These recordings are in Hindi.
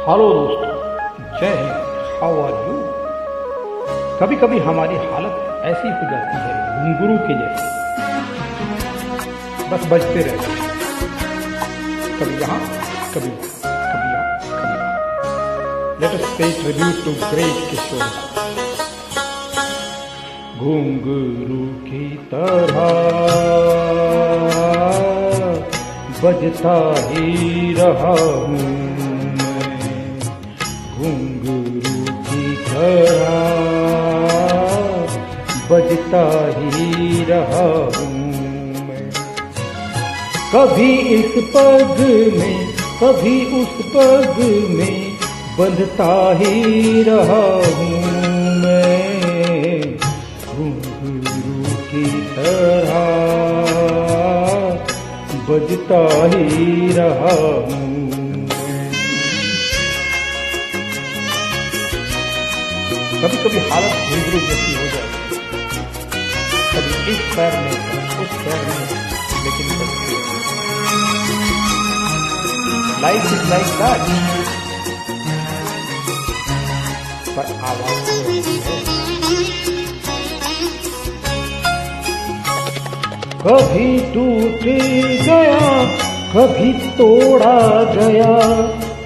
हेलो दोस्तों, जय हिंद। How are you. कभी कभी हमारी हालत ऐसी हो जाती है घुंघरू के जैसी, बस बजते रहते हैं, कभी यहाँ कभी यहाँ, कभी यहाँ। लेट अस पे ट्रिब्यूट टू ग्रेट किशोर। घुंघरू की तरह बजता ही रहा हूँ, घुंघरू की तरह बजता ही रहा हूँ मैं। कभी इस पग में कभी उस पग में बंधता ही रहा हूँ मैं, घुंघरू की तरह बजता ही रहा हूँ। कभी कभी हालत घुंघरू जैसी हो जाती है, कभी इस पैर में उस पैर में, लेकिन बचती है। लाइफ इज लाइक दैट, पर आवाज होती है। कभी टूट गया कभी तोड़ा गया,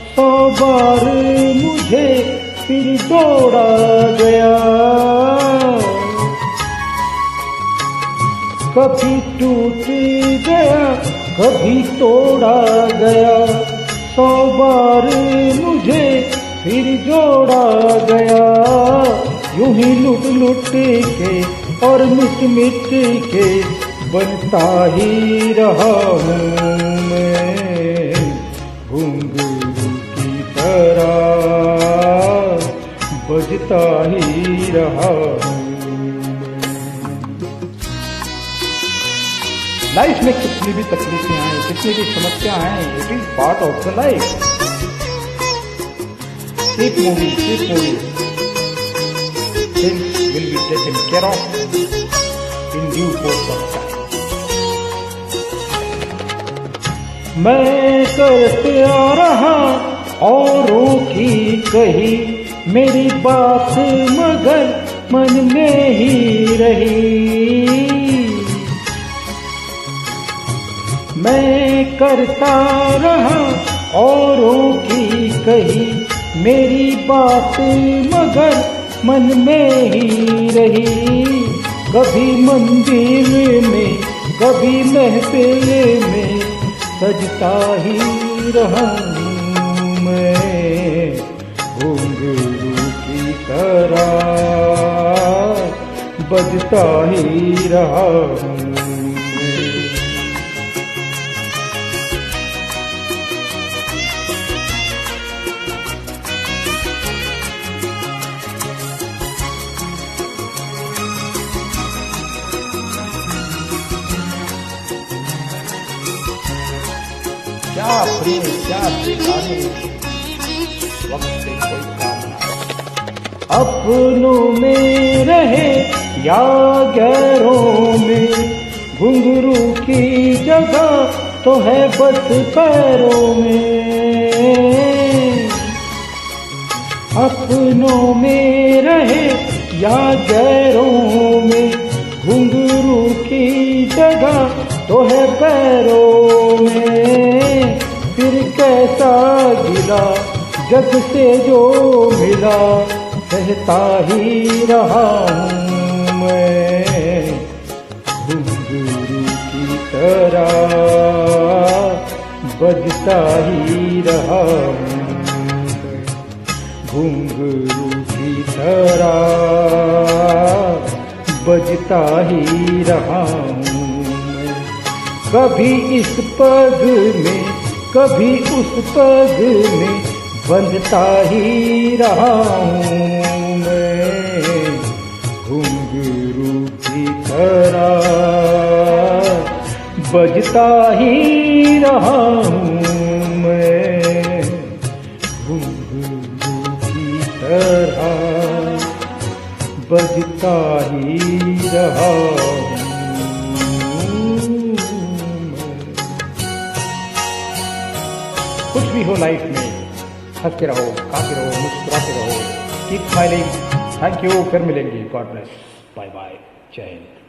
100 बार मुझे फिर जोड़ा गया। कभी टूट गया कभी तोड़ा गया, 100 बार मुझे फिर जोड़ा गया। यूं ही लुट लुट के और मिट मिट के बनता ही रहा हूँ मैं, घुंघरू की तरह बजता ही रहा हूँ। लाइफ में कितनी भी तकलीफें आए, कितनी भी समस्या आए, it is part of the life. Keep moving, keep moving. Things will be taken care of in due course of time. मैं करते आ रहा औरों की कही मेरी बात, मगर मन में ही रही। मैं करता रहा औरों की कही मेरी बात, मगर मन में ही रही। कभी मंदिर में कभी महफिल में सजता ही रहा हूँ मैं, घुंघरू की तरह बजता ही रहा हूँ। क्या प्रेम क्या बेगाने, वक्त से कोई काम ना। अपनों में रहे या गैरों में, घुंघरू की जगह तो है बस पैरों में। अपनों में रहे या गैरों में, घुंघरू की जगह तो है पैरों में। फिर कैसा गिला जग से जो मिला, सहता ही रहा हूँ मैं, घुंघरू की तरह बजता ही रहा हूँ, घुंघरू की तरह बजता ही रहा हूँ। कभी इस पग में कभी उस पग में बंधता ही रहा हूँ मैं, घुंघरू की तरह बजता ही रहा हूँ मैं, घुंघरू की तरह बजता ही रहा हूँ। कुछ भी हो लाइफ में, हंसते रहो, खाते रहो, मुस्कुराते रहो, कीप स्माइलिंग। थैंक यू, फिर मिलेंगे। गॉड ब्लेस, बाय बाय, जय हिंद।